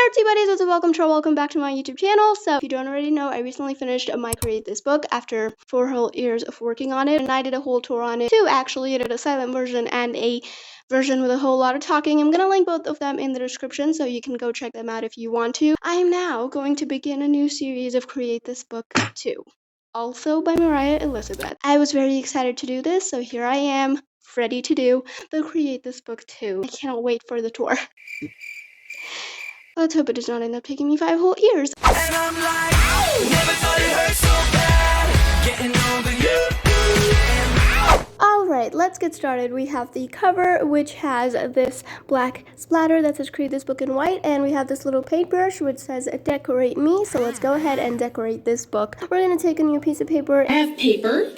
Artsy buddies, what's up? Welcome back to my YouTube channel. So if you don't already know, I recently finished my Create This book after 4 whole years of working on it, and I did a whole tour on it too. Actually, I did a silent version and a version with a whole lot of talking. I'm gonna link both of them in the description so you can go check them out if you want to. I am now going to begin a new series of Create This Book 2, also by Mariah Elizabeth. I was very excited to do this, so here I am, ready to do the Create This Book 2. I cannot wait for the tour. Let's hope it does not end up taking me 5 whole years. And I'm like, never thought it hurt so bad, getting over you. Alright, let's get started. We have the cover, which has this black splatter that says Create This Book in white, and we have this little paintbrush which says Decorate Me. So let's go ahead and decorate this book. We're going to take a new piece of paper. I have paper.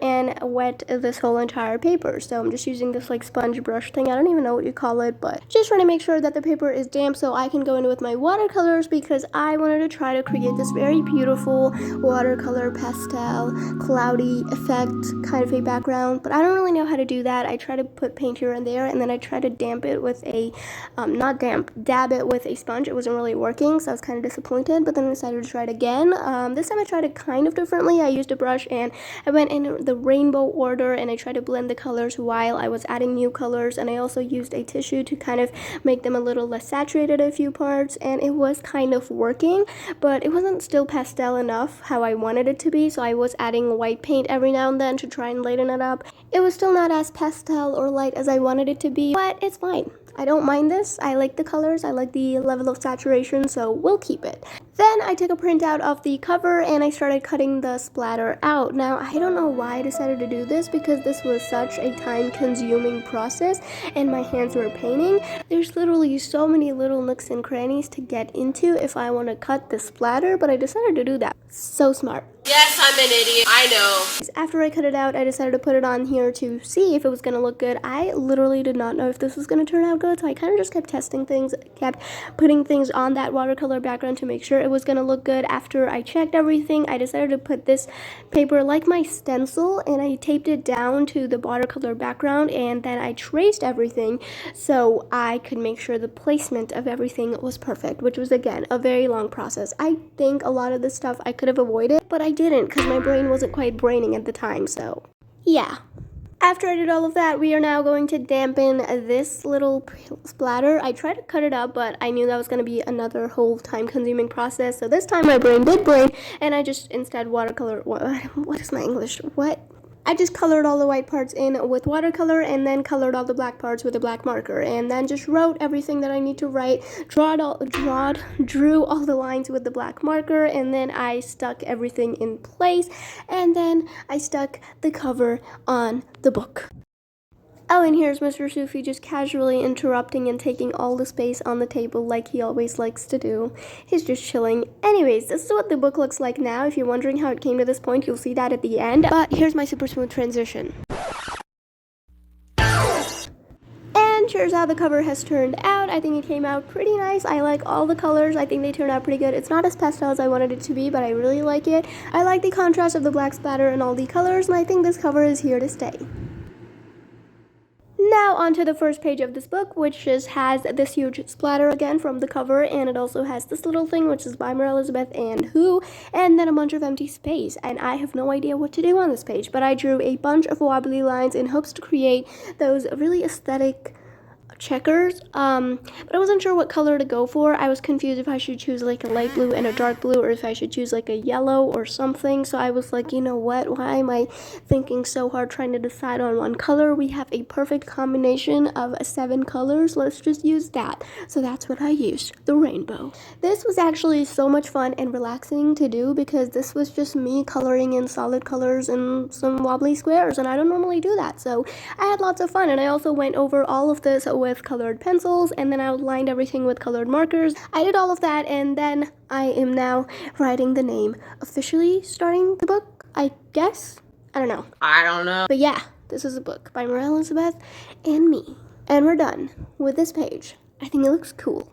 And wet this whole entire paper. So I'm just using this like sponge brush thing. I don't even know what you call it, but just trying to make sure that the paper is damp so I can go in with my watercolors, because I wanted to try to create this very beautiful watercolor pastel cloudy effect kind of a background, but I don't really know how to do that. I try to put paint here and there, and then I try to dab it with a sponge. It wasn't really working, so I was kind of disappointed, but then I decided to try it again. This time I tried it kind of differently. I used a brush and I went in the rainbow order, and I tried to blend the colors while I was adding new colors, and I also used a tissue to kind of make them a little less saturated a few parts, and it was kind of working, but it wasn't still pastel enough how I wanted it to be, so I was adding white paint every now and then to try and lighten it up. It was still not as pastel or light as I wanted it to be, but it's fine. I don't mind this. I like the colors, I like the level of saturation, so we'll keep it. Then I took a printout of the cover and I started cutting the splatter out. Now, I don't know why I decided to do this, because this was such a time-consuming process and my hands were paining. There's literally so many little nooks and crannies to get into if I want to cut the splatter, but I decided to do that. So smart. Yes, I'm an idiot. I know. After I cut it out, I decided to put it on here to see if it was going to look good. I literally did not know if this was going to turn out good, so I kind of just kept testing things, kept putting things on that watercolor background to make sure it was going to look good. After I checked everything, I decided to put this paper like my stencil, and I taped it down to the watercolor background, and then I traced everything so I could make sure the placement of everything was perfect, which was, again, a very long process. I think a lot of this stuff I could have avoided, but I didn't, because my brain wasn't quite braining at the time, so yeah. After I did all of that, we are now going to dampen this little splatter. I tried to cut it up, but I knew that was going to be another whole time-consuming process, so this time my brain did brain, and I just instead watercolor, what is my English? I just colored all the white parts in with watercolor, and then colored all the black parts with a black marker, and then just wrote everything that I need to write, drew all the lines with the black marker, and then I stuck everything in place, and then I stuck the cover on the book. Oh, and here's Mr. Sufi just casually interrupting and taking all the space on the table like he always likes to do. He's just chilling. Anyways, this is what the book looks like now. If you're wondering how it came to this point, you'll see that at the end. But here's my super smooth transition. And here's how the cover has turned out. I think it came out pretty nice. I like all the colors. I think they turned out pretty good. It's not as pastel as I wanted it to be, but I really like it. I like the contrast of the black splatter and all the colors, and I think this cover is here to stay. Now onto the first page of this book, which just has this huge splatter again from the cover, and it also has this little thing which is by Mariah Elizabeth and Who, and then a bunch of empty space, and I have no idea what to do on this page, but I drew a bunch of wobbly lines in hopes to create those really aesthetic checkers, but I wasn't sure what color to go for. I was confused if I should choose like a light blue and a dark blue, or if I should choose like a yellow or something, so I was like, you know what, why am I thinking so hard trying to decide on one color? We have a perfect combination of 7 colors, let's just use that. So that's what I used, the rainbow. This was actually so much fun and relaxing to do, because this was just me coloring in solid colors and some wobbly squares, and I don't normally do that, so I had lots of fun. And I also went over all of this with colored pencils, and then I outlined everything with colored markers. I did all of that, and then I am now writing the name, officially starting the book, I guess. I don't know. But yeah, this is a book by Mariah Elizabeth and me. And we're done with this page. I think it looks cool.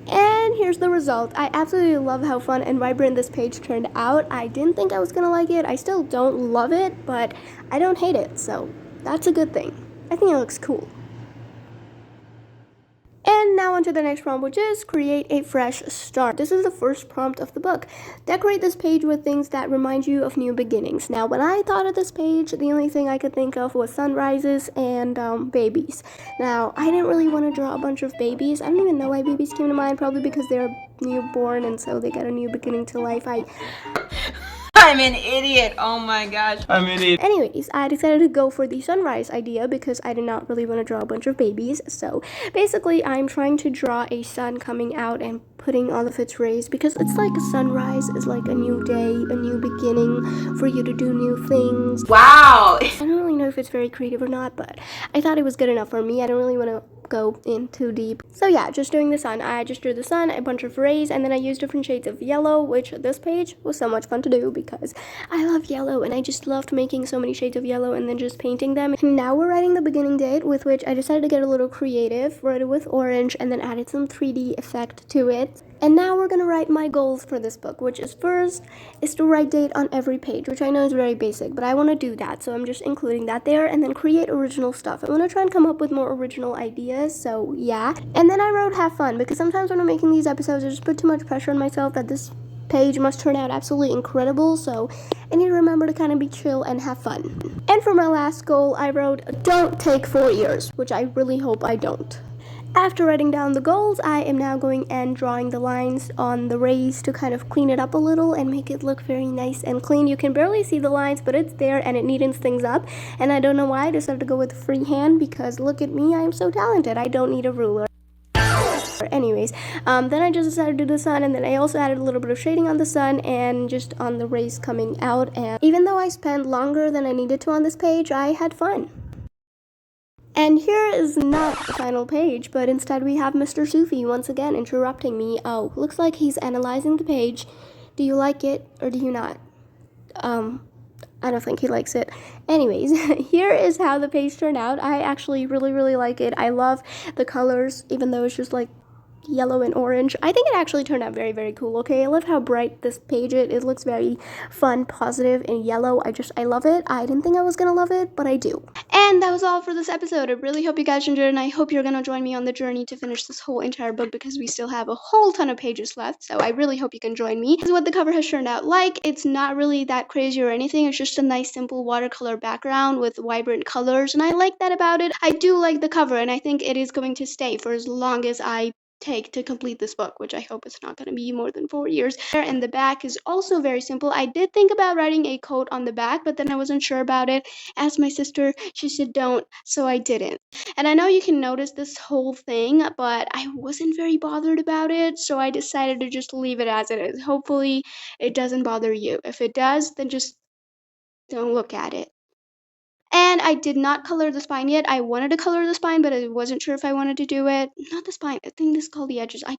And here's the result. I absolutely love how fun and vibrant this page turned out. I didn't think I was gonna like it. I still don't love it, but I don't hate it, so that's a good thing. I think it looks cool. And now on to the next prompt, which is create a fresh start. This is the first prompt of the book. Decorate this page with things that remind you of new beginnings. Now, when I thought of this page, the only thing I could think of was sunrises and babies. Now, I didn't really want to draw a bunch of babies. I don't even know why babies came to mind, probably because they're newborn and so they get a new beginning to life. I'm an idiot. Oh my gosh. I'm an idiot. Anyways, I decided to go for the sunrise idea because I did not really want to draw a bunch of babies. So basically, I'm trying to draw a sun coming out and putting all of its rays because it's like a sunrise is like a new day, a new beginning for you to do new things. Wow. I don't really know if it's very creative or not, but I thought it was good enough for me. I don't really want to go in too deep. So yeah, just doing the sun. I just drew the sun, a bunch of rays, and then I used different shades of yellow, which this page was so much fun to do because I love yellow and I just loved making so many shades of yellow and then just painting them. And now we're writing the beginning date, with which I decided to get a little creative, wrote it with orange, and then added some 3D effect to it. And now we're gonna write my goals for this book, which is first is to write date on every page, which I know is very basic, but I want to do that, so I'm just including that there, and then create original stuff. I want to try and come up with more original ideas, so yeah. And then I wrote have fun, because sometimes when I'm making these episodes, I just put too much pressure on myself that this page must turn out absolutely incredible, so I need to remember to kind of be chill and have fun. And for my last goal, I wrote don't take 4 years, which I really hope I don't. After writing down the goals, I am now going and drawing the lines on the rays to kind of clean it up a little and make it look very nice and clean. You can barely see the lines, but it's there and it neatens things up. And I don't know why I decided to go with freehand because look at me, I am so talented. I don't need a ruler. Anyways, then I just decided to do the sun, and then I also added a little bit of shading on the sun and just on the rays coming out. And even though I spent longer than I needed to on this page, I had fun. And here is not the final page, but instead we have Mr. Sufi once again interrupting me. Oh, looks like he's analyzing the page. Do you like it or do you not? I don't think he likes it. Anyways, here is how the page turned out. I actually really like it. I love the colors, even though it's just like yellow and orange. I think it actually turned out very cool. Okay, I love how bright this page is. It looks very fun, positive, and yellow. I love it. I didn't think I was gonna love it, but I do. And that was all for this episode. I really hope you guys enjoyed, and I hope you're gonna join me on the journey to finish this whole entire book because we still have a whole ton of pages left, so I really hope you can join me. This is what the cover has turned out like. It's not really that crazy or anything. It's just a nice simple watercolor background with vibrant colors, and I like that about it. I do like the cover, and I think it is going to stay for as long as I take to complete this book, which I hope it's not going to be more than 4 years. And the back is also very simple. I did think about writing a quote on the back, but then I wasn't sure about it. Asked my sister, she said don't, so I didn't. And I know you can notice this whole thing, but I wasn't very bothered about it, so I decided to just leave it as it is. Hopefully it doesn't bother you. If it does, then just don't look at it. And I did not color the spine yet. I wanted to color the spine, but I wasn't sure if I wanted to do it. Not the spine. I think this is called the edges. I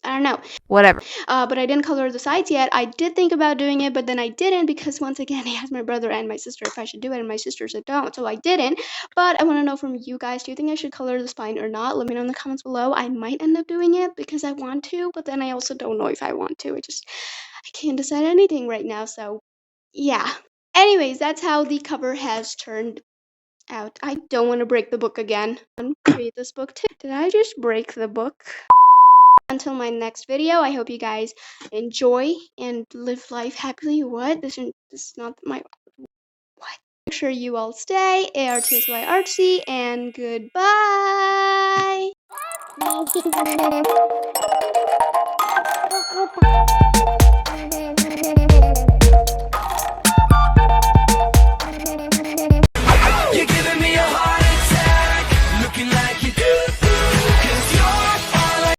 don't know. Whatever. But I didn't color the sides yet. I did think about doing it, but then I didn't because once again, I asked my brother and my sister if I should do it, and my sister said don't, so I didn't. But I want to know from you guys, do you think I should color the spine or not? Let me know in the comments below. I might end up doing it because I want to, but then I also don't know if I want to. I can't decide anything right now, so yeah. Anyways, that's how the cover has turned out. I don't want to break the book again. Create this book too. Did I just break the book? Until my next video, I hope you guys enjoy and live life happily. What? This is not my what? Make sure you all stay. Artsy by Artsy, and goodbye.